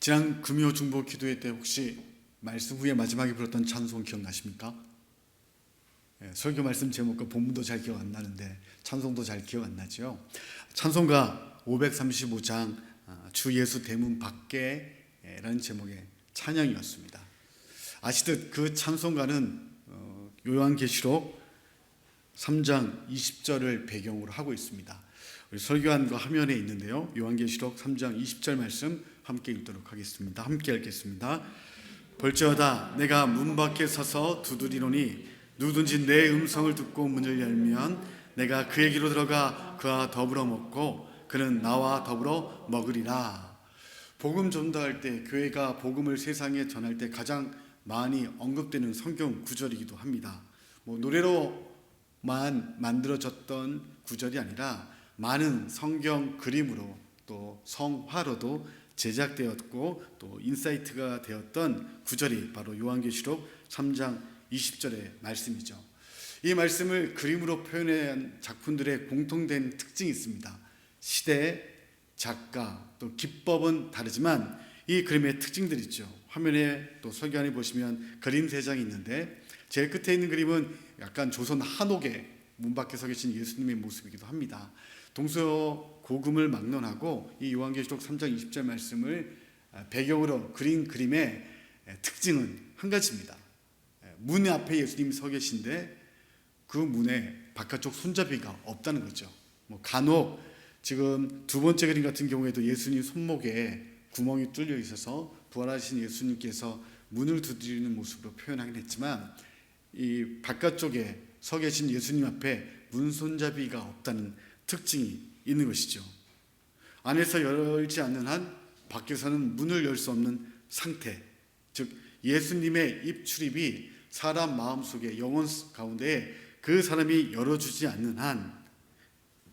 지난 금요 중보 기도회 때 혹시 말씀 후에 마지막에 불렀던 찬송 기억나십니까? 설교 말씀 제목과 본문도 잘 기억 안 나는데 찬송도 잘 기억 안 나죠? 찬송가 535장 주 예수 대문 밖에 라는 제목의 찬양이었습니다. 아시듯 그 찬송가는 요한계시록 3장 20절을 배경으로 하고 있습니다. 우리 설교안과 화면에 있는데요, 요한계시록 3장 20절 말씀 함께 읽도록 하겠습니다. 함께 읽겠습니다. 볼지어다 내가 문 밖에 서서 두드리노니 누구든지 내 음성을 듣고 문을 열면 내가 그에게로 들어가 그와 더불어 먹고 그는 나와 더불어 먹으리라. 복음 전도할 때, 교회가 복음을 세상에 전할 때 가장 많이 언급되는 성경 구절이기도 합니다. 노래로만 만들어졌던 구절이 아니라 많은 성경 그림으로 또 성화로도 제작되었고 또 인사이트가 되었던 구절이 바로 요한계시록 3장 20절의 말씀이죠. 이 말씀을 그림으로 표현한 작품들의 공통된 특징이 있습니다. 시대, 작가, 또 기법은 다르지만 이 그림의 특징들이 있죠. 화면에 또 설교안에 보시면 그림 3장이 있는데 제일 끝에 있는 그림은 약간 조선 한옥의 문 밖에 서 계신 예수님의 모습이기도 합니다. 동서고금을 막론하고 이 요한계시록 3장 20절 말씀을 배경으로 그린 그림의 특징은 한 가지입니다. 문 앞에 예수님이 서 계신데 그 문에 바깥쪽 손잡이가 없다는 거죠. 간혹 지금 두 번째 그림 같은 경우에도 예수님 손목에 구멍이 뚫려 있어서 부활하신 예수님께서 문을 두드리는 모습으로 표현하긴 했지만 이 바깥쪽에 서 계신 예수님 앞에 문 손잡이가 없다는 특징이 있는 것이죠. 안에서 열지 않는 한 밖에서는 문을 열 수 없는 상태, 즉 예수님의 입출입이 사람 마음속에 영혼 가운데 그 사람이 열어주지 않는 한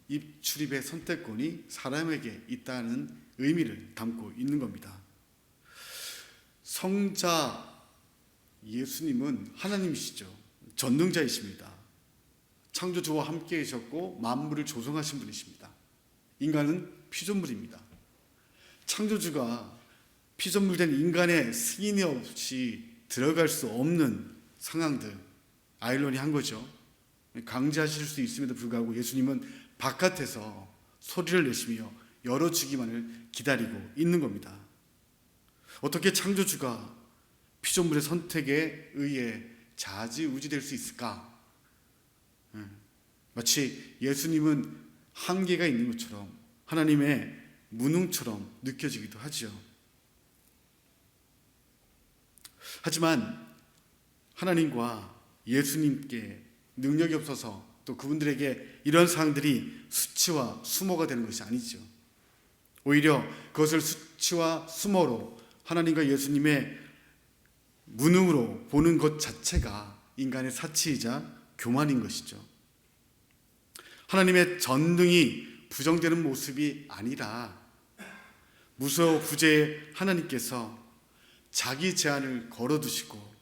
입출입의 선택권이 사람에게 있다는 의미를 담고 있는 겁니다. 성자 예수님은 하나님이시죠. 전능자이십니다. 창조주와 함께 계셨고 만물을 조성하신 분이십니다. 인간은 피조물입니다. 창조주가 피조물된 인간의 승인이 없이 들어갈 수 없는 상황들, 아이러니한 거죠. 강제하실 수 있음에도 불구하고 예수님은 바깥에서 소리를 내시며 열어주기만을 기다리고 있는 겁니다. 어떻게 창조주가 피조물의 선택에 의해 좌지우지될 수 있을까? 마치 예수님은 한계가 있는 것처럼 하나님의 무능처럼 느껴지기도 하죠. 하지만 하나님과 예수님께 능력이 없어서 또 그분들에게 이런 사항들이 수치와 수모가 되는 것이 아니죠. 오히려 그것을 수치와 수모로 하나님과 예수님의 무능으로 보는 것 자체가 인간의 사치이자 교만인 것이죠. 하나님의 전능이 부정되는 모습이 아니라 무소부재의 하나님께서 자기 제한을 걸어두시고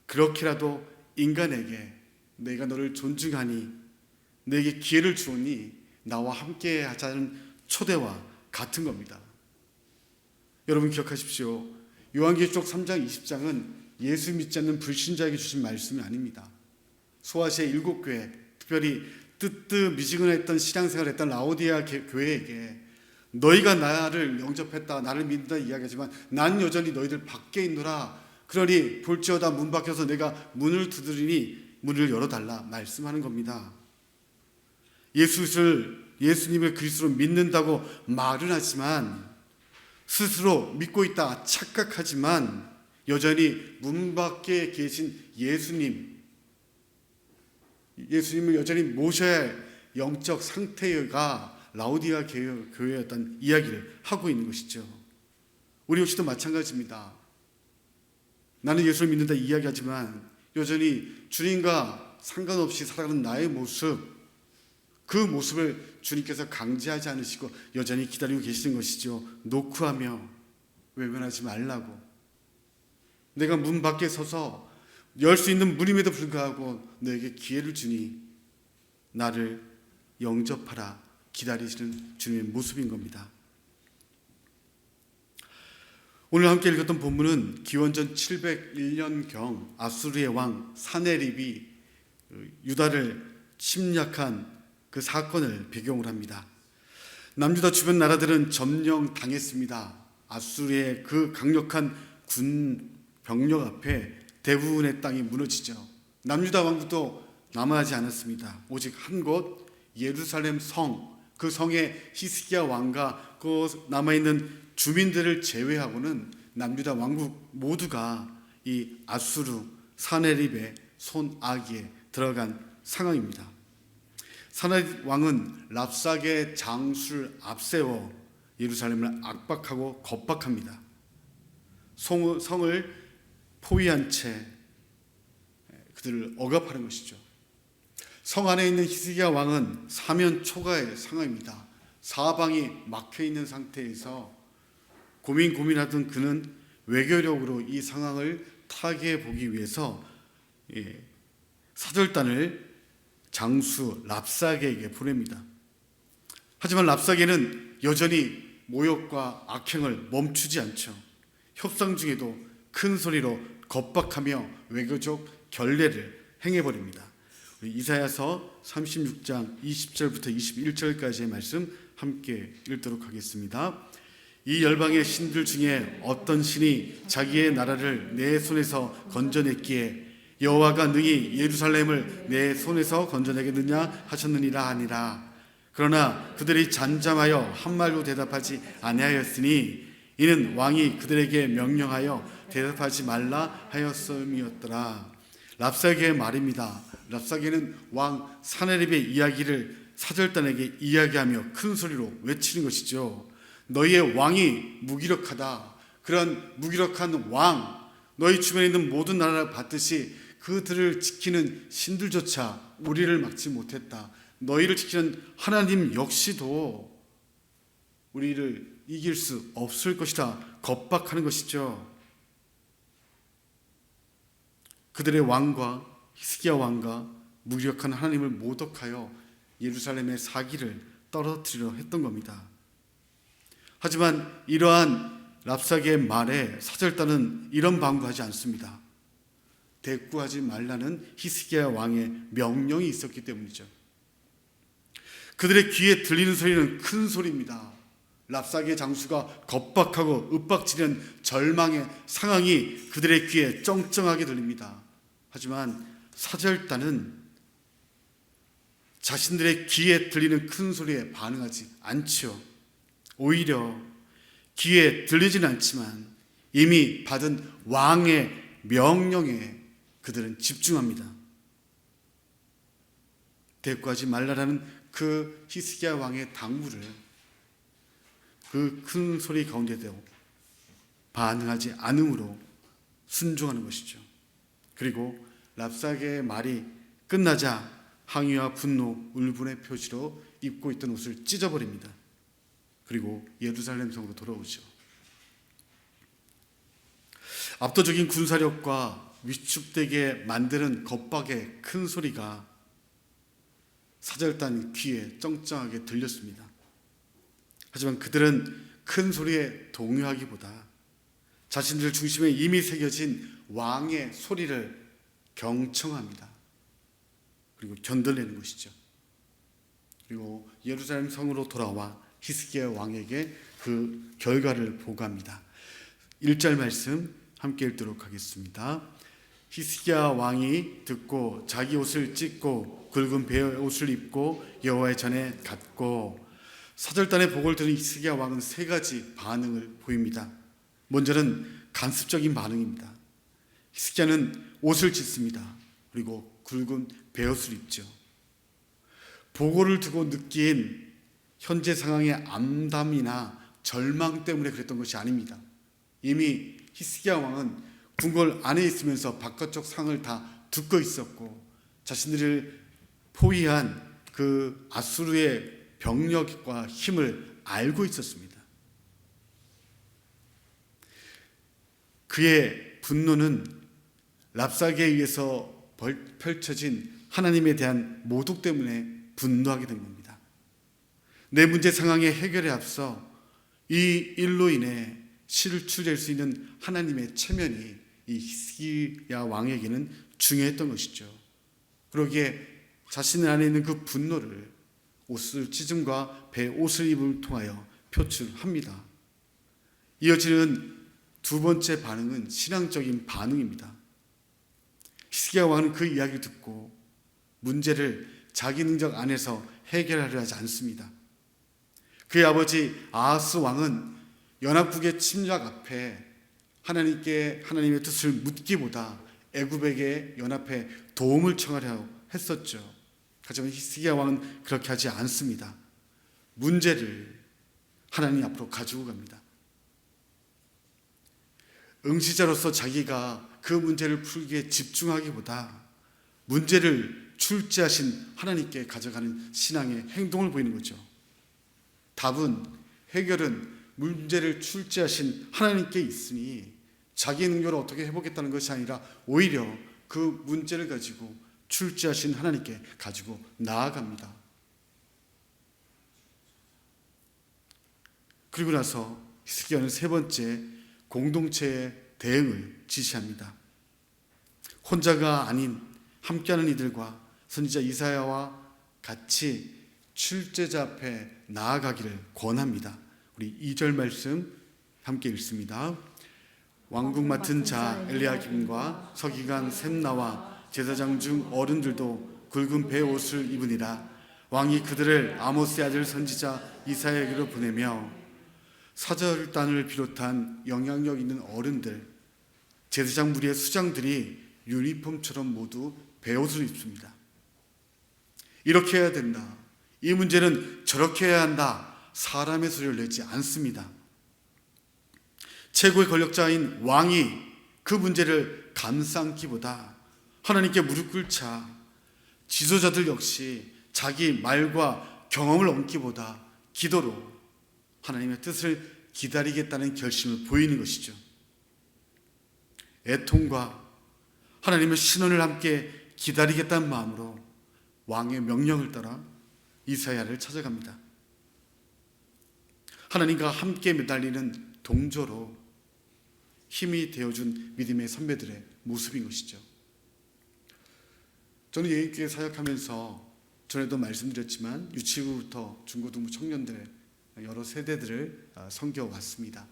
그렇게라도 인간에게 내가 너를 존중하니 너에게 기회를 주오니 나와 함께 하자는 초대와 같은 겁니다. 여러분 기억하십시오. 요한계시록 3장 20장은 예수 믿지 않는 불신자에게 주신 말씀이 아닙니다. 소아시아 7교회, 특별히 뜨뜻미지근했던 신앙생활을 했던 라오디아 교회에게 너희가 나를 영접했다, 나를 믿는다 이야기하지만 난 여전히 너희들 밖에 있노라. 그러니 볼지어다 문 밖에서 내가 문을 두드리니 문을 열어달라 말씀하는 겁니다. 예수님을 그리스도로 믿는다고 말은 하지만 스스로 믿고 있다 착각하지만 여전히 문 밖에 계신 예수님을 여전히 모셔야 할 영적 상태가 라오디아 교회였다는 이야기를 하고 있는 것이죠. 우리 역시도 마찬가지입니다. 나는 예수를 믿는다 이야기하지만 여전히 주님과 상관없이 살아가는 나의 모습, 그 모습을 주님께서 강제하지 않으시고 여전히 기다리고 계시는 것이죠. 노크하며 외면하지 말라고. 내가 문 밖에 서서 열 수 있는 문임에도 불구하고 너에게 기회를 주니 나를 영접하라 기다리시는 주님의 모습인 겁니다. 오늘 함께 읽었던 본문은 기원전 701년경 아수르의 왕 사네립이 유다를 침략한 그 사건을 배경으로 합니다. 남유다 주변 나라들은 점령당했습니다. 아수르의 그 강력한 군 병력 앞에 대부분의 땅이 무너지죠. 남유다 왕국도 남아하지 않았습니다. 오직 한 곳 예루살렘 성, 그 성에 히스기야 왕과 그 남아있는 주민들을 제외하고는 남유다 왕국 모두가 이 아수르 사네립의 손아귀에 들어간 상황입니다. 사네립 왕은 랍사게 장수를 앞세워 예루살렘을 압박하고 겁박합니다. 성을 포위한 채 그들을 억압하는 것이죠. 성 안에 있는 히스기야 왕은 사면 초가의 상황입니다. 사방이 막혀 있는 상태에서 고민하던 그는 외교력으로 이 상황을 타개해 보기 위해서 사절단을 장수 랍사게에게 보냅니다. 하지만 랍사게는 여전히 모욕과 악행을 멈추지 않죠. 협상 중에도 큰 소리로 겁박하며 외교적 결례를 행해버립니다. 우리 이사야서 36장 20절부터 21절까지의 말씀 함께 읽도록 하겠습니다. 이 열방의 신들 중에 어떤 신이 자기의 나라를 내 손에서 건져냈기에 여호와가 능히 예루살렘을 내 손에서 건져내겠느냐 하셨느니라 하니라. 그러나 그들이 잠잠하여 한 말로 대답하지 아니하였으니 이는 왕이 그들에게 명령하여 대답하지 말라 하였음이었더라. 랍사게의 말입니다. 랍사게는 왕 사네립의 이야기를 사절단에게 이야기하며 큰 소리로 외치는 것이죠. 너희의 왕이 무기력하다. 그런 무기력한 왕, 너희 주변에 있는 모든 나라를 봤듯이 그들을 지키는 신들조차 우리를 막지 못했다. 너희를 지키는 하나님 역시도 우리를 이길 수 없을 것이다. 겁박하는 것이죠. 그들의 왕과 히스기야 왕과 무력한 하나님을 모독하여 예루살렘의 사기를 떨어뜨리려 했던 겁니다. 하지만 이러한 랍사게의 말에 사절단은 이런 방구하지 않습니다. 대꾸하지 말라는 히스기야 왕의 명령이 있었기 때문이죠. 그들의 귀에 들리는 소리는 큰 소리입니다. 랍사게 장수가 겁박하고 윽박지르는 절망의 상황이 그들의 귀에 쩡쩡하게 들립니다. 하지만 사절단은 자신들의 귀에 들리는 큰 소리에 반응하지 않죠. 오히려 귀에 들리지는 않지만 이미 받은 왕의 명령에 그들은 집중합니다. 대꾸하지 말라라는 그 히스기야 왕의 당부를 그 큰 소리 가운데도 반응하지 않음으로 순종하는 것이죠. 그리고 랍사게의 말이 끝나자 항의와 분노, 울분의 표시로 입고 있던 옷을 찢어버립니다. 그리고 예루살렘 성으로 돌아오죠. 압도적인 군사력과 위축되게 만드는 겁박의 큰 소리가 사절단 귀에 쩡쩡하게 들렸습니다. 하지만 그들은 큰 소리에 동요하기보다 자신들 중심에 이미 새겨진 왕의 소리를 경청합니다. 그리고 견뎌내는 것이죠. 그리고 예루살렘 성으로 돌아와 히스기야 왕에게 그 결과를 보고합니다. 1절 말씀 함께 읽도록 하겠습니다. 히스기야 왕이 듣고 자기 옷을 찢고 굵은 베어 옷을 입고 여호와의 전에 갔고, 사절단의 보고를 들은 히스기야 왕은 세 가지 반응을 보입니다. 먼저는 간습적인 반응입니다. 히스기야는 옷을 찢습니다. 그리고 굵은 베옷을 입죠. 보고를 두고 느낀 현재 상황의 암담이나 절망 때문에 그랬던 것이 아닙니다. 이미 히스기야 왕은 궁궐 안에 있으면서 바깥쪽 상을 다 듣고 있었고 자신들을 포위한 그 아수르의 병력과 힘을 알고 있었습니다. 그의 분노는 랍사게에 의해서 펼쳐진 하나님에 대한 모독 때문에 분노하게 된 겁니다. 내 문제 상황의 해결에 앞서 이 일로 인해 실을 추리할 수 있는 하나님의 체면이 이 히스기야 왕에게는 중요했던 것이죠. 그러기에 자신 안에 있는 그 분노를 옷을 찢음과 배 옷을 입음을 통하여 표출합니다. 이어지는 두 번째 반응은 신앙적인 반응입니다. 히스기야 왕은 그 이야기를 듣고 문제를 자기 능력 안에서 해결하려 하지 않습니다. 그의 아버지 아하스 왕은 연합국의 침략 앞에 하나님의 뜻을 묻기보다 애굽에게 연합해 도움을 청하려 했었죠. 하지만 히스기야 왕은 그렇게 하지 않습니다. 문제를 하나님 앞으로 가지고 갑니다. 응시자로서 자기가 그 문제를 풀기에 집중하기보다 문제를 출제하신 하나님께 가져가는 신앙의 행동을 보이는 거죠. 답은, 해결은 문제를 출제하신 하나님께 있으니 자기 능력으로 어떻게 해보겠다는 것이 아니라 오히려 그 문제를 가지고 출제하신 하나님께 가지고 나아갑니다. 그리고 나서 히스기야는 세 번째 공동체의 대응을 지시합니다. 혼자가 아닌 함께하는 이들과 선지자 이사야와 같이 출제자 앞에 나아가기를 권합니다. 우리 2절 말씀 함께 읽습니다. 왕국 맡은 자 엘리야김과 서기관 셈나와 제사장 중 어른들도 굵은 배 옷을 입으니라. 왕이 그들을 아모스의 아들 선지자 이사야에게로 보내며 사절단을 비롯한 영향력 있는 어른들, 제사장 무리의 수장들이 유니폼처럼 모두 베옷을 입습니다. 이렇게 해야 된다. 이 문제는 저렇게 해야 한다. 사람의 소리를 내지 않습니다. 최고의 권력자인 왕이 그 문제를 감싸기보다 하나님께 무릎 꿇자 지도자들 역시 자기 말과 경험을 얹기보다 기도로 하나님의 뜻을 기다리겠다는 결심을 보이는 것이죠. 애통과 하나님의 신원을 함께 기다리겠다는 마음으로 왕의 명령을 따라 이사야를 찾아갑니다. 하나님과 함께 매달리는 동조로 힘이 되어준 믿음의 선배들의 모습인 것이죠. 저는 예인교회 사역하면서 전에도 말씀드렸지만 유치부부터 중고등부 청년들 여러 세대들을 섬겨왔습니다.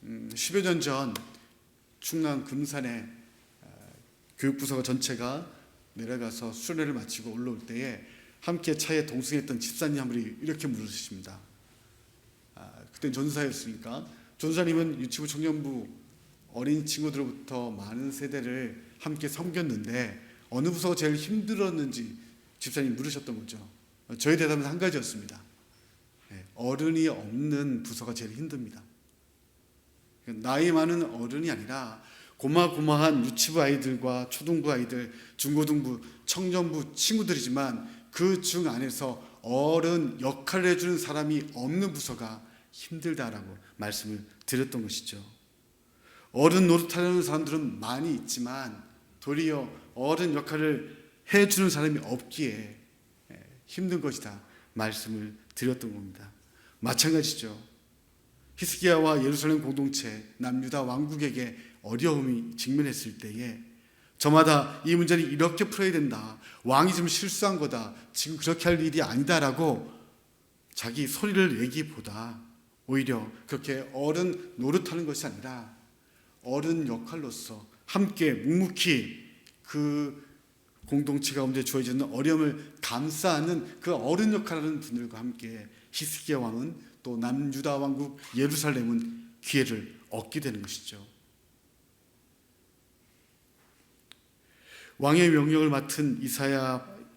10여 년 전 충남 금산에 교육부서가 전체가 내려가서 수련회를 마치고 올라올 때에 함께 차에 동승했던 집사님 한 분이 이렇게 물으십니다. 그때 전사였으니까 전사님은 유치부 청년부 어린 친구들로부터 많은 세대를 함께 섬겼는데 어느 부서가 제일 힘들었는지 집사님 물으셨던 거죠. 저희 대답은 한 가지였습니다. 어른이 없는 부서가 제일 힘듭니다. 나이 많은 어른이 아니라 고마고마한 유치부 아이들과 초등부 아이들, 중고등부, 청년부 친구들이지만 그 중 안에서 어른 역할을 해주는 사람이 없는 부서가 힘들다라고 말씀을 드렸던 것이죠. 어른 노릇하려는 사람들은 많이 있지만 도리어 어른 역할을 해주는 사람이 없기에 힘든 것이다 말씀을 드렸던 겁니다. 마찬가지죠. 히스기야와 예루살렘 공동체, 남유다 왕국에게 어려움이 직면했을 때에 저마다 이 문제를 이렇게 풀어야 된다. 왕이 좀 실수한 거다. 지금 그렇게 할 일이 아니다라고 자기 소리를 내기보다 오히려 그렇게 어른 노릇하는 것이 아니라 어른 역할로서 함께 묵묵히 그 공동체 가운데 주어지는 어려움을 감싸는 그 어른 역할하는 분들과 함께 히스기야 왕은 또 남유다 왕국 예루살렘은 기회를 얻게 되는 것이죠. 왕의 명령을 맡은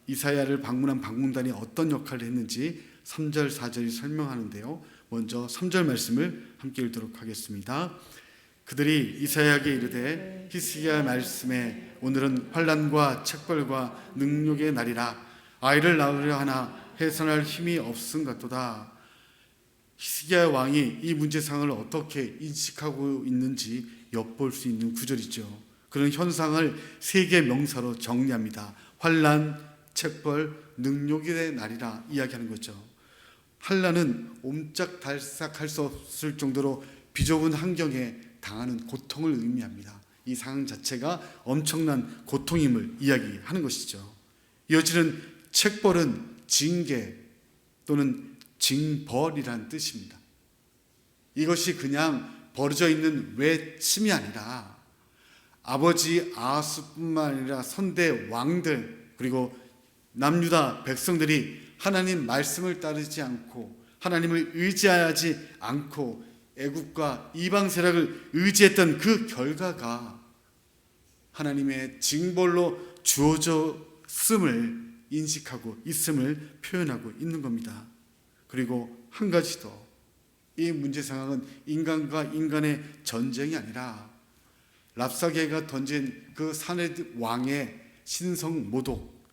이사야를 방문한 방문단이 어떤 역할을 했는지 3절, 4절이 설명하는데요. 먼저 3절 말씀을 함께 읽도록 하겠습니다. 그들이 이사야에게 이르되 히스기야 말씀에 오늘은 환난과 책벌과 능욕의 날이라 아이를 낳으려 하나 해산할 힘이 없음 같도다. 히스기야 왕이 이 문제상을 어떻게 인식하고 있는지 엿볼 수 있는 구절이죠. 그런 현상을 세 개의 명사로 정리합니다. 환난, 책벌, 능욕의 날이라 이야기하는 거죠. 환난은 옴짝달싹할 수 없을 정도로 비좁은 환경에 당하는 고통을 의미합니다. 이 상황 자체가 엄청난 고통임을 이야기하는 것이죠. 이어지는 책벌은 징계 또는 징벌이라는 뜻입니다. 이것이 그냥 벌어져 있는 외침이 아니라 아버지 아하스뿐만 아니라 선대 왕들 그리고 남유다 백성들이 하나님 말씀을 따르지 않고 하나님을 의지하지 않고 애국과 이방 세력을 의지했던 그 결과가 하나님의 징벌로 주어졌음을 인식하고 있음을 표현하고 있는 겁니다. 그리고 한 가지 더, 이 문제 상황은 인간과 인간의 전쟁이 아니라 랍사게가 던진 그 사내립 왕의 신성 모독,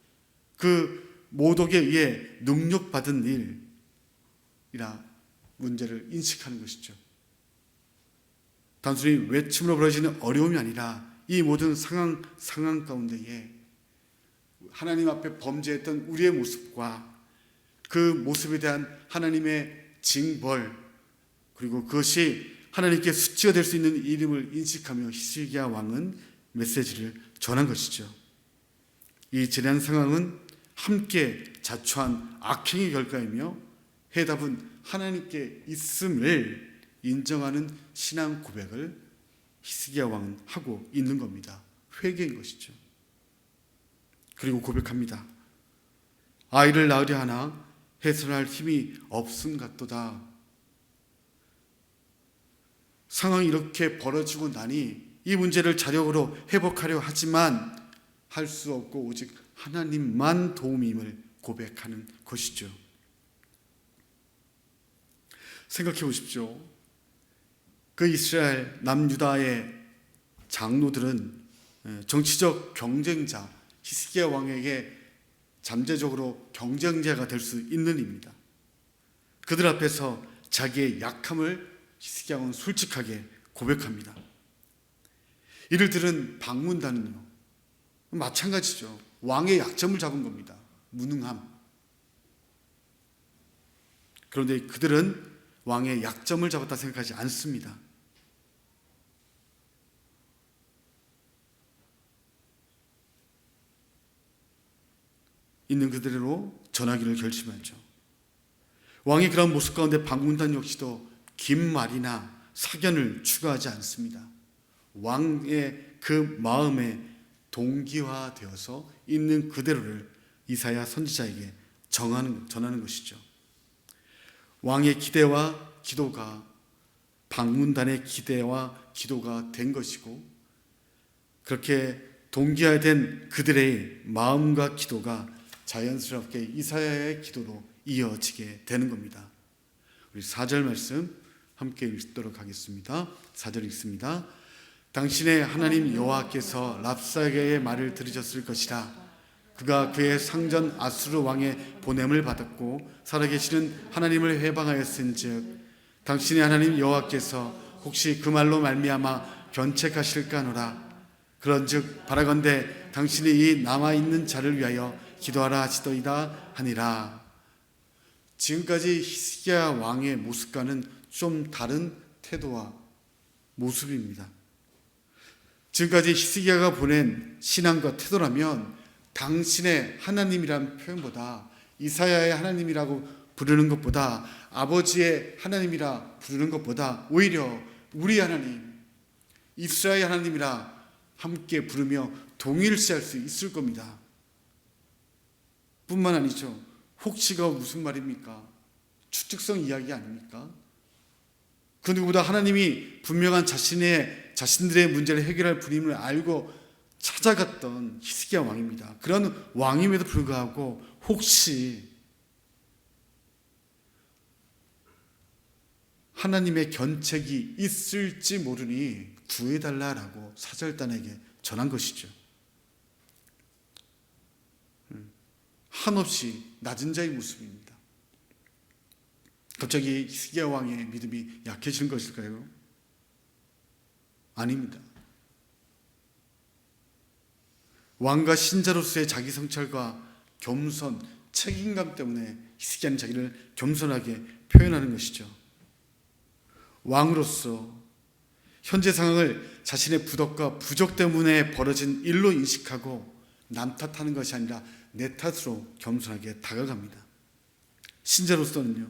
그 모독에 의해 능욕받은 일이라 문제를 인식하는 것이죠. 단순히 외침으로 벌어지는 어려움이 아니라 이 모든 상황 가운데에 하나님 앞에 범죄했던 우리의 모습과 그 모습에 대한 하나님의 징벌, 그리고 그것이 하나님께 수치가 될 수 있는 일임을 인식하며 히스기야 왕은 메시지를 전한 것이죠. 이 지난 상황은 함께 자초한 악행의 결과이며 해답은 하나님께 있음을 인정하는 신앙 고백을 히스기야 왕은 하고 있는 겁니다. 회개인 것이죠. 그리고 고백합니다. 아이를 낳으려 하나 해설할 힘이 없음 같도다. 상황이 이렇게 벌어지고 나니 이 문제를 자력으로 회복하려 하지만 할 수 없고 오직 하나님만 도움임을 고백하는 것이죠. 생각해 보십시오. 그 이스라엘 남유다의 장로들은 정치적 경쟁자 히스기야 왕에게 잠재적으로 경쟁자가 될 수 있는 입니다. 그들 앞에서 자기의 약함을 히스기야 왕은 솔직하게 고백합니다. 이를 들은 방문단은요, 마찬가지죠. 왕의 약점을 잡은 겁니다. 무능함. 그런데 그들은 왕의 약점을 잡았다 생각하지 않습니다. 있는 그대로 전하기를 결심하죠. 왕의 그런 모습 가운데 방문단 역시도 긴 말이나 사견을 추가하지 않습니다. 왕의 그 마음에 동기화되어서 있는 그대로를 이사야 선지자에게 전하는 것이죠. 왕의 기대와 기도가 방문단의 기대와 기도가 된 것이고, 그렇게 동기화된 그들의 마음과 기도가 자연스럽게 이사야의 기도로 이어지게 되는 겁니다. 우리 4절 말씀 함께 읽도록 하겠습니다. 4절 읽습니다. 당신의 하나님 여호와께서 랍사게의 말을 들으셨을 것이라. 그가 그의 상전 아수르 왕의 보냄을 받았고 살아계시는 하나님을 회방하였은즉 당신의 하나님 여호와께서 혹시 그 말로 말미암아 견책하실까노라. 그런즉 바라건대 당신이 이 남아있는 자를 위하여 기도하라 하시더이다 하니라. 지금까지 히스기야 왕의 모습과는 좀 다른 태도와 모습입니다. 지금까지 히스기야가 보낸 신앙과 태도라면 당신의 하나님이라는 표현보다, 이사야의 하나님이라고 부르는 것보다, 아버지의 하나님이라 부르는 것보다 오히려 우리 하나님, 이스라엘 하나님이라 함께 부르며 동일시할 수 있을 겁니다. 뿐만 아니죠. 혹시가 무슨 말입니까? 추측성 이야기 아닙니까? 그 누구보다 하나님이 분명한 자신들의 문제를 해결할 분임을 알고 찾아갔던 히스기야 왕입니다. 그런 왕임에도 불구하고 혹시 하나님의 견책이 있을지 모르니 구해달라라고 사절단에게 전한 것이죠. 한없이 낮은 자의 모습입니다. 갑자기 히스기야 왕의 믿음이 약해진 것일까요? 아닙니다. 왕과 신자로서의 자기 성찰과 겸손, 책임감 때문에 히스기야는 자기를 겸손하게 표현하는 것이죠. 왕으로서 현재 상황을 자신의 부덕과 부족 때문에 벌어진 일로 인식하고 남 탓하는 것이 아니라 내 탓으로 겸손하게 다가갑니다. 신자로서는요,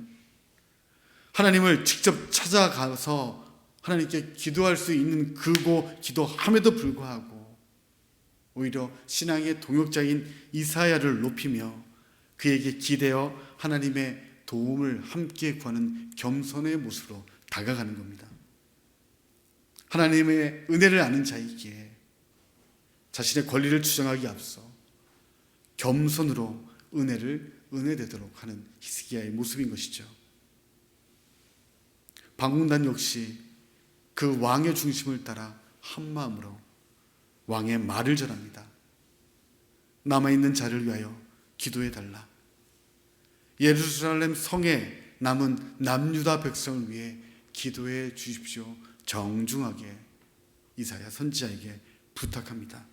하나님을 직접 찾아가서 하나님께 기도할 수 있는 그고 기도함에도 불구하고 오히려 신앙의 동역자인 이사야를 높이며 그에게 기대어 하나님의 도움을 함께 구하는 겸손의 모습으로 다가가는 겁니다. 하나님의 은혜를 아는 자이기에 자신의 권리를 주장하기 앞서 겸손으로 은혜되도록 하는 히스기야의 모습인 것이죠. 방문단 역시 그 왕의 중심을 따라 한 마음으로 왕의 말을 전합니다. 남아있는 자를 위하여 기도해달라. 예루살렘 성에 남은 남유다 백성을 위해 기도해 주십시오. 정중하게 이사야 선지자에게 부탁합니다.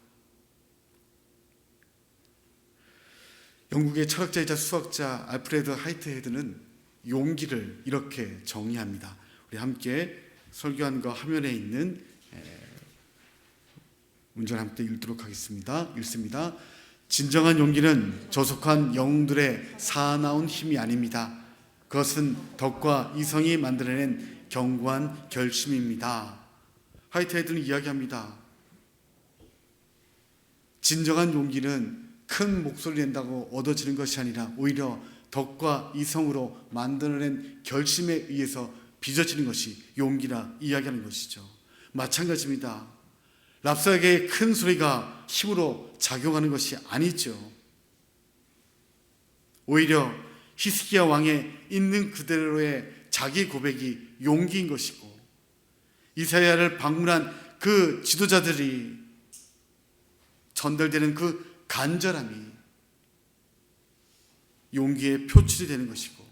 영국의 철학자이자 수학자 알프레드 하이트헤드는 용기를 이렇게 정의합니다. 우리 함께 설교한 거 화면에 있는 문장 함께 읽도록 하겠습니다. 읽습니다. 진정한 용기는 저속한 영웅들의 사나운 힘이 아닙니다. 그것은 덕과 이성이 만들어낸 견고한 결심입니다. 하이트헤드는 이야기합니다. 진정한 용기는 큰 목소리를 낸다고 얻어지는 것이 아니라 오히려 덕과 이성으로 만들어낸 결심에 의해서 빚어지는 것이 용기라 이야기하는 것이죠. 마찬가지입니다. 랍사에게 큰 소리가 힘으로 작용하는 것이 아니죠. 오히려 히스기야 왕의 있는 그대로의 자기 고백이 용기인 것이고 이사야를 방문한 그 지도자들이 전달되는 그 간절함이 용기의 표출이 되는 것이고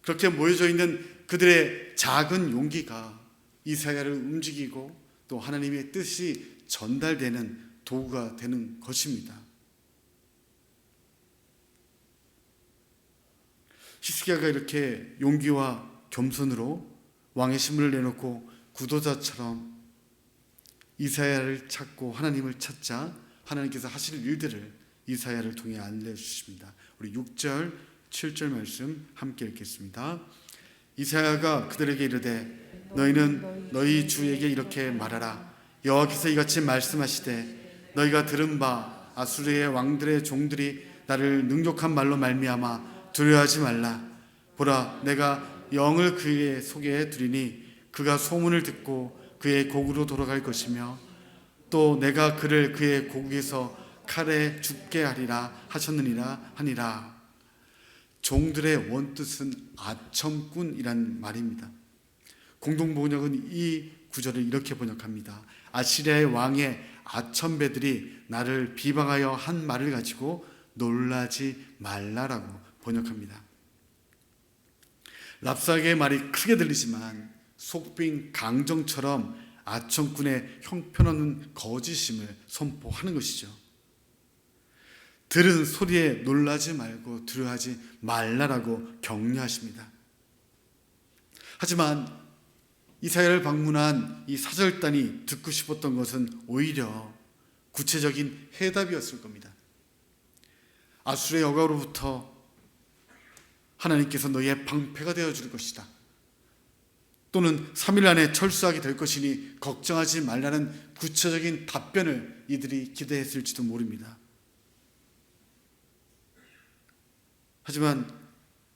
그렇게 모여져 있는 그들의 작은 용기가 이사야를 움직이고 또 하나님의 뜻이 전달되는 도구가 되는 것입니다. 히스기야가 이렇게 용기와 겸손으로 왕의 신분을 내놓고 구도자처럼 이사야를 찾고 하나님을 찾자 하나님께서 하실 일들을 이사야를 통해 알려주십니다. 우리 6절, 7절 말씀 함께 읽겠습니다. 이사야가 그들에게 이르되 너희는 너희 주에게 이렇게 말하라. 여호와께서 이같이 말씀하시되 너희가 들은 바 아수르의 왕들의 종들이 나를 능욕한 말로 말미암아 두려워하지 말라. 보라, 내가 영을 그의 속에 두리니 그가 소문을 듣고 그의 고국으로 돌아갈 것이며 또 내가 그를 그의 고국에서 칼에 죽게 하리라 하셨느니라 하니라. 종들의 원뜻은 아첨꾼이란 말입니다. 공동번역은 이 구절을 이렇게 번역합니다. 아시리아의 왕의 아첨배들이 나를 비방하여 한 말을 가지고 놀라지 말라라고 번역합니다. 랍사게의 말이 크게 들리지만 속빈 강정처럼 아첨꾼의 형편없는 거짓임을 선포하는 것이죠. 들은 소리에 놀라지 말고 두려워하지 말라라고 격려하십니다. 하지만 이사야를 방문한 이 사절단이 듣고 싶었던 것은 오히려 구체적인 해답이었을 겁니다. 아수르의 여가로부터 하나님께서 너희의 방패가 되어줄 것이다. 또는 3일 안에 철수하게 될 것이니 걱정하지 말라는 구체적인 답변을 이들이 기대했을지도 모릅니다. 하지만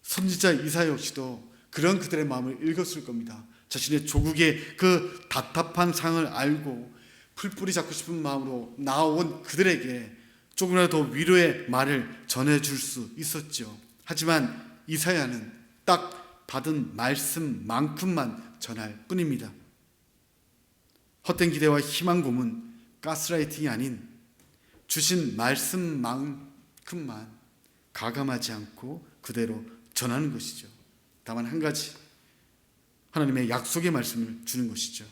선지자 이사야 역시도 그런 그들의 마음을 읽었을 겁니다. 자신의 조국의 그 답답한 상을 알고 풀뿌리 잡고 싶은 마음으로 나온 그들에게 조금이라도 더 위로의 말을 전해줄 수 있었죠. 하지만 이사야는 딱 받은 말씀만큼만 전할 뿐입니다. 헛된 기대와 희망 고문, 가스라이팅이 아닌 주신 말씀만큼만 가감하지 않고 그대로 전하는 것이죠. 다만 한 가지, 하나님의 약속의 말씀을 주는 것이죠.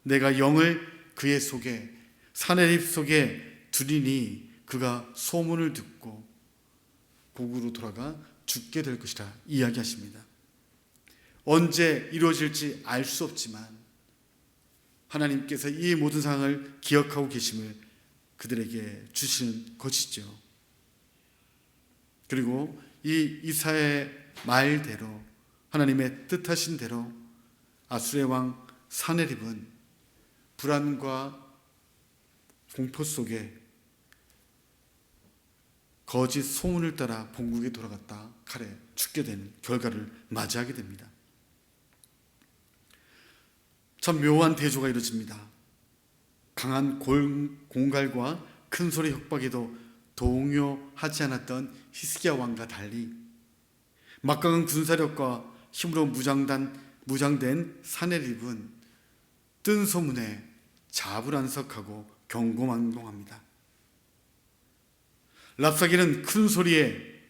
내가 영을 그의 속에 사내립 속에 두리니 그가 소문을 듣고 고국으로 돌아가 죽게 될 것이라 이야기하십니다. 언제 이루어질지 알 수 없지만 하나님께서 이 모든 상황을 기억하고 계심을 그들에게 주시는 것이죠. 그리고 이 이사야의 말대로, 하나님의 뜻하신 대로 아수르의 왕 사네립은 불안과 공포 속에 거짓 소문을 따라 본국에 돌아갔다 칼에 죽게 되는 결과를 맞이하게 됩니다. 참 묘한 대조가 이루어집니다. 강한 공갈과 큰 소리 협박에도 동요하지 않았던 히스기야 왕과 달리 막강한 군사력과 힘으로 무장된 사네립은 뜬 소문에 자불안석하고 경고망동합니다. 랍사게는 큰 소리에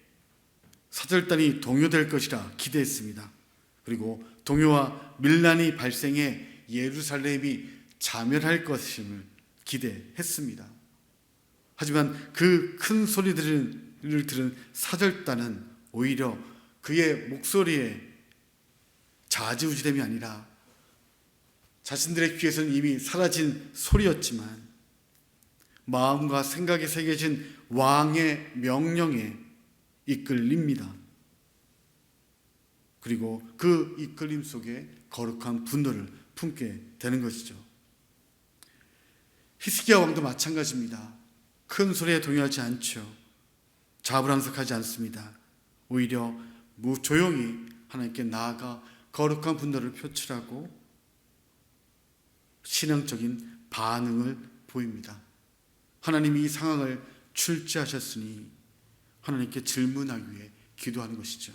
사절단이 동요될 것이라 기대했습니다. 그리고 동요와 밀란이 발생해 예루살렘이 자멸할 것임을 기대했습니다. 하지만 그 큰 소리들을 들은 사절단은 오히려 그의 목소리에 좌지우지됨이 아니라 자신들의 귀에서는 이미 사라진 소리였지만 마음과 생각에 새겨진 왕의 명령에 이끌립니다. 그리고 그 이끌림 속에 거룩한 분노를 품게 되는 것이죠. 히스기야 왕도 마찬가지입니다. 큰 소리에 동요하지 않죠. 자불안석하지 않습니다. 오히려 조용히 하나님께 나아가 거룩한 분노를 표출하고 신앙적인 반응을 보입니다. 하나님이 이 상황을 출제하셨으니 하나님께 질문하기 위해 기도하는 것이죠.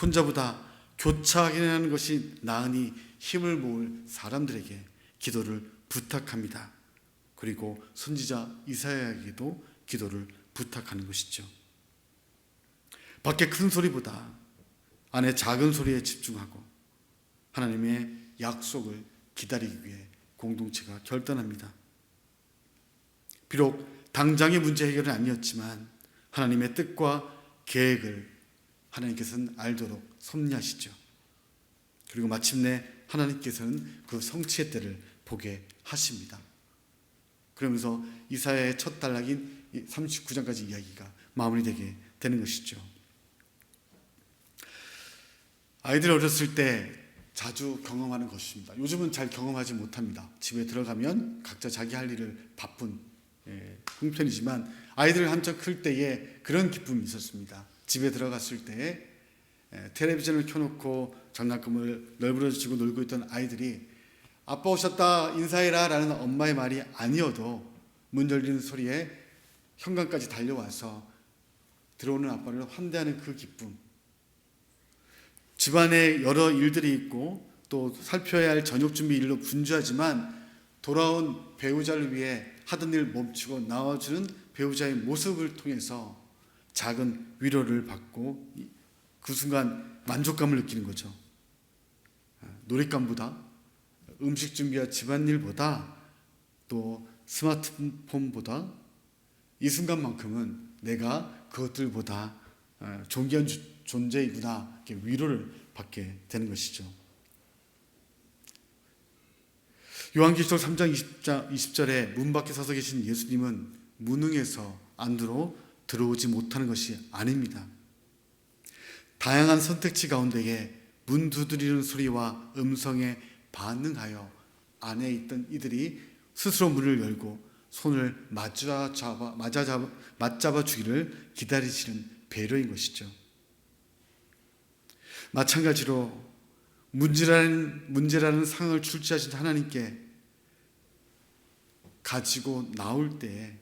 혼자보다 교차하는 것이 나으니 힘을 모을 사람들에게 기도를 부탁합니다. 그리고 선지자 이사야에게도 기도를 부탁하는 것이죠. 밖에 큰 소리보다 안에 작은 소리에 집중하고 하나님의 약속을 기다리기 위해 공동체가 결단합니다. 비록 당장의 문제 해결은 아니었지만 하나님의 뜻과 계획을 하나님께서는 알도록 섭리하시죠. 그리고 마침내 하나님께서는 그 성취의 때를 보게 하십니다. 그러면서 이사야의 첫 단락인 39장까지 이야기가 마무리되게 되는 것이죠. 아이들 어렸을 때 자주 경험하는 것입니다. 요즘은 잘 경험하지 못합니다. 집에 들어가면 각자 자기 할 일을 바쁜 형편이지만 아이들 한창 클 때에 그런 기쁨이 있었습니다. 집에 들어갔을 때 텔레비전을 켜놓고 장난감을 널브러지고 놀고 있던 아이들이 아빠 오셨다 인사해라 라는 엄마의 말이 아니어도 문 열리는 소리에 현관까지 달려와서 들어오는 아빠를 환대하는 그 기쁨, 집안에 여러 일들이 있고 또 살펴야 할 저녁 준비 일로 분주하지만 돌아온 배우자를 위해 하던 일 멈추고 나와주는 배우자의 모습을 통해서 작은 위로를 받고 그 순간 만족감을 느끼는 거죠. 놀잇감보다 음식 준비와 집안일보다 또 스마트폰보다 이 순간만큼은 내가 그것들보다 존귀한 존재이구나 이렇게 위로를 받게 되는 것이죠. 요한계시록 3장 20절에 문 밖에 서서 계신 예수님은 무능해서 안으로 들어오지 못하는 것이 아닙니다. 다양한 선택지 가운데에 문 두드리는 소리와 음성에 반응하여 안에 있던 이들이 스스로 문을 열고 손을 맞잡아 주기를 기다리시는 배려인 것이죠. 마찬가지로 문제라는 상황을 출제하신 하나님께 가지고 나올 때에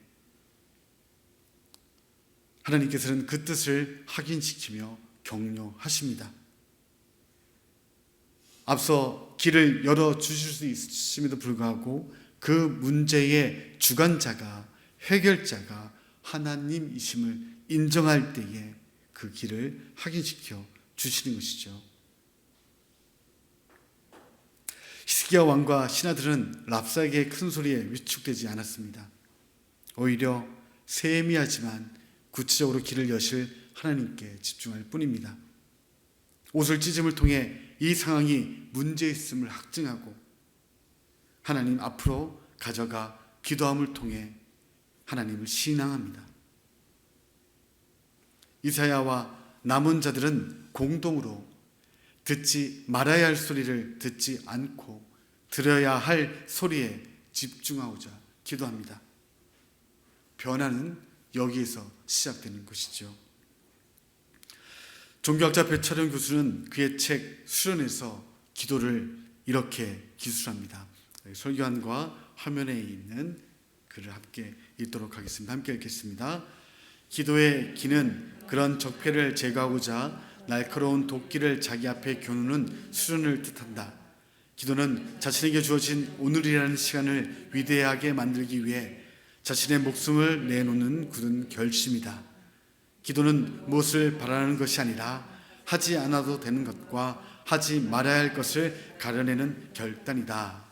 하나님께서는 그 뜻을 확인시키며 격려하십니다. 앞서 길을 열어주실 수 있음에도 불구하고 그 문제의 주관자가 해결자가 하나님이심을 인정할 때에 그 길을 확인시켜 주시는 것이죠. 히스기야 왕과 신하들은 랍사게의 큰 소리에 위축되지 않았습니다. 오히려 세미하지만 구체적으로 길을 여실 하나님께 집중할 뿐입니다. 옷을 찢음을 통해 이 상황이 문제 있음을 확증하고 하나님 앞으로 가져가 기도함을 통해 하나님을 신앙합니다. 이사야와 남은 자들은 공동으로 듣지 말아야 할 소리를 듣지 않고 들어야 할 소리에 집중하고자 기도합니다. 변화는 여기에서 시작되는 것이죠. 종교학자 배철현 교수는 그의 책 수련에서 기도를 이렇게 기술합니다. 설교안과 화면에 있는 글을 함께 읽도록 하겠습니다. 함께 읽겠습니다. 기도의 기는 그런 적폐를 제거하고자 날카로운 도끼를 자기 앞에 겨누는 수련을 뜻한다. 기도는 자신에게 주어진 오늘이라는 시간을 위대하게 만들기 위해 자신의 목숨을 내놓는 굳은 결심이다. 기도는 무엇을 바라는 것이 아니라 하지 않아도 되는 것과 하지 말아야 할 것을 가려내는 결단이다.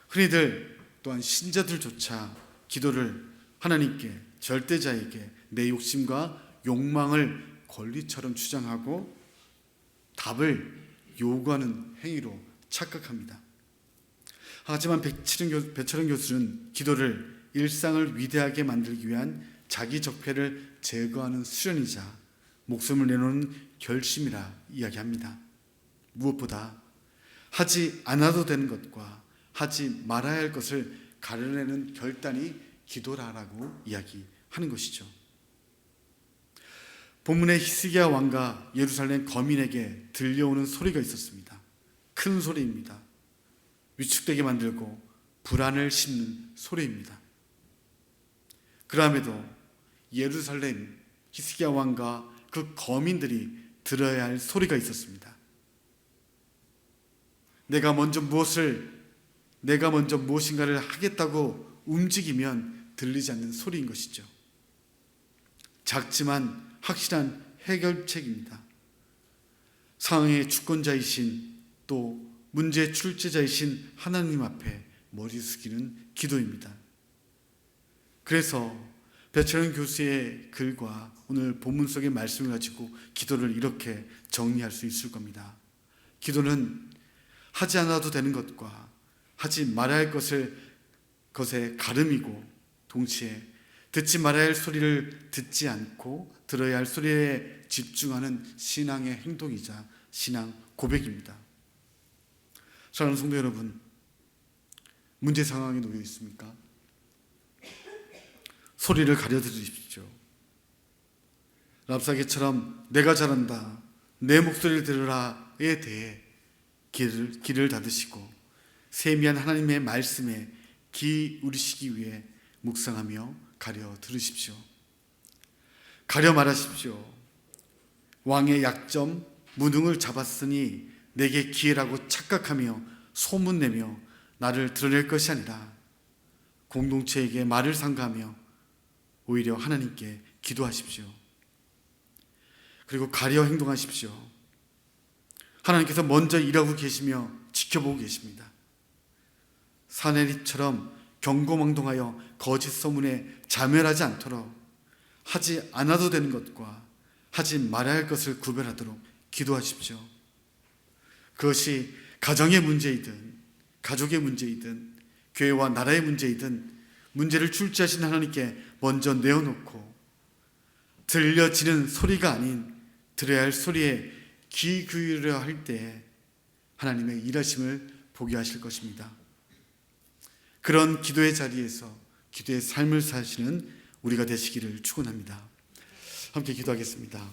흔히들 또한 신자들조차 기도를 하나님께, 절대자에게 내 욕심과 욕망을 권리처럼 주장하고 답을 요구하는 행위로 착각합니다. 하지만 배철현 교수는 기도를 일상을 위대하게 만들기 위한 자기 적폐를 제거하는 수련이자 목숨을 내놓는 결심이라 이야기합니다. 무엇보다 하지 않아도 되는 것과 하지 말아야 할 것을 가려내는 결단이 기도라라고 이야기하는 것이죠. 본문의 히스기야 왕과 예루살렘 거민에게 들려오는 소리가 있었습니다. 큰 소리입니다. 위축되게 만들고 불안을 심는 소리입니다. 그럼에도 예루살렘 히스기야 왕과 그 거민들이 들어야 할 소리가 있었습니다. 내가 먼저 무엇인가를 하겠다고 움직이면 들리지 않는 소리인 것이죠. 작지만 확실한 해결책입니다. 상황의 주권자이신 또 문제의 출제자이신 하나님 앞에 머리 숙이는 기도입니다. 그래서 배철현 교수의 글과 오늘 본문 속의 말씀을 가지고 기도를 이렇게 정리할 수 있을 겁니다. 기도는 하지 않아도 되는 것과 하지 말아야 할 것의 가름이고 동시에 듣지 말아야 할 소리를 듣지 않고 들어야 할 소리에 집중하는 신앙의 행동이자 신앙 고백입니다. 사랑하는 성도 여러분, 문제 상황에 놓여 있습니까? 소리를 가려 들으십시오. 랍사게처럼 내가 잘한다, 내 목소리를 들으라에 대해 귀를 닫으시고 세미한 하나님의 말씀에 기울이시기 위해 묵상하며 가려 들으십시오. 가려 말하십시오. 왕의 약점, 무능을 잡았으니 내게 기회라고 착각하며 소문내며 나를 드러낼 것이 아니라 공동체에게 말을 상가하며 오히려 하나님께 기도하십시오. 그리고 가려 행동하십시오. 하나님께서 먼저 일하고 계시며 지켜보고 계십니다. 사내립처럼 경고망동하여 거짓 소문에 자멸하지 않도록 하지 않아도 되는 것과 하지 말아야 할 것을 구별하도록 기도하십시오. 그것이 가정의 문제이든 가족의 문제이든 교회와 나라의 문제이든 문제를 출제하신 하나님께 먼저 내어놓고 들려지는 소리가 아닌 들어야 할 소리에 귀 기울여 할 때 하나님의 일하심을 보게 하실 것입니다. 그런 기도의 자리에서 기도의 삶을 사시는 우리가 되시기를 축원합니다. 함께 기도하겠습니다.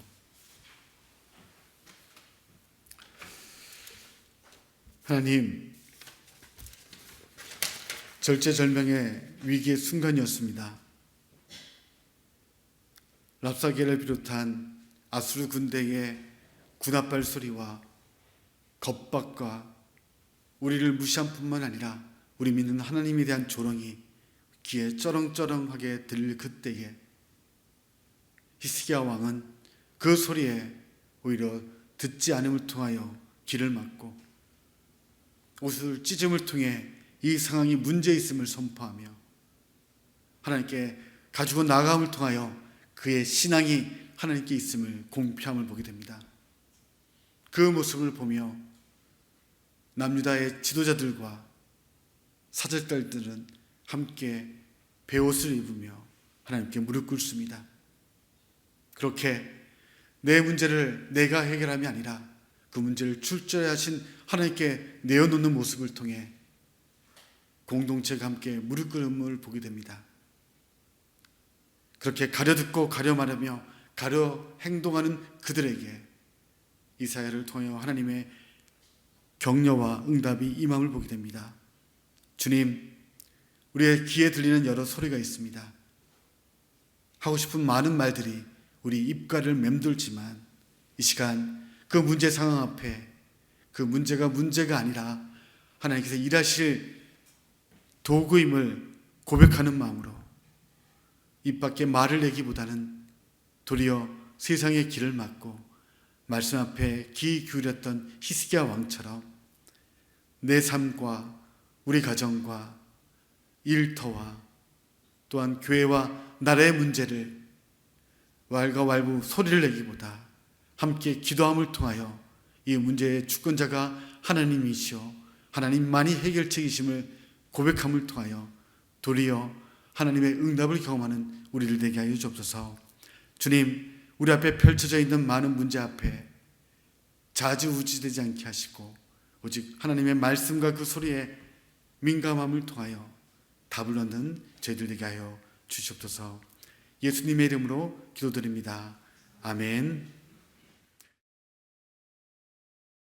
하나님, 절체절명의 위기의 순간이었습니다. 랍사게를 비롯한 아수르 군대의 군합발 소리와 겁박과 우리를 무시한 뿐만 아니라 우리 믿는 하나님에 대한 조롱이 귀에 쩌렁쩌렁하게 들릴 그때에 히스기야 왕은 그 소리에 오히려 듣지 않음을 통하여 귀를 막고 옷을 찢음을 통해 이 상황이 문제 있음을 선포하며 하나님께 가지고 나아감을 통하여 그의 신앙이 하나님께 있음을 공표함을 보게 됩니다. 그 모습을 보며 남유다의 지도자들과 사절단들은 함께 베옷을 입으며 하나님께 무릎 꿇습니다. 그렇게 내 문제를 내가 해결함이 아니라 그 문제를 출저해 하신 하나님께 내어놓는 모습을 통해 공동체가 함께 무릎 꿇음을 보게 됩니다. 그렇게 가려듣고 가려 말하며 가려 행동하는 그들에게 이사야를 통하여 하나님의 격려와 응답이 임함을 보게 됩니다. 주님, 우리의 귀에 들리는 여러 소리가 있습니다. 하고 싶은 많은 말들이 우리 입가를 맴돌지만 이 시간 그 문제 상황 앞에 그 문제가 문제가 아니라 하나님께서 일하실 도구임을 고백하는 마음으로 입 밖에 말을 내기보다는 도리어 세상의 길을 막고 말씀 앞에 귀 기울였던 히스기야 왕처럼 내 삶과 우리 가정과 일터와 또한 교회와 나라의 문제를 왈가왈부 소리를 내기보다 함께 기도함을 통하여 이 문제의 주권자가 하나님이시오 하나님만이 해결책이심을 고백함을 통하여 도리어 하나님의 응답을 경험하는 우리를 되게 하여 주옵소서. 주님, 우리 앞에 펼쳐져 있는 많은 문제 앞에 좌지우지되지 않게 하시고 오직 하나님의 말씀과 그 소리에 민감함을 통하여 답을 얻는 저희들 되게 하여 주시옵소서. 예수님의 이름으로 기도드립니다. 아멘.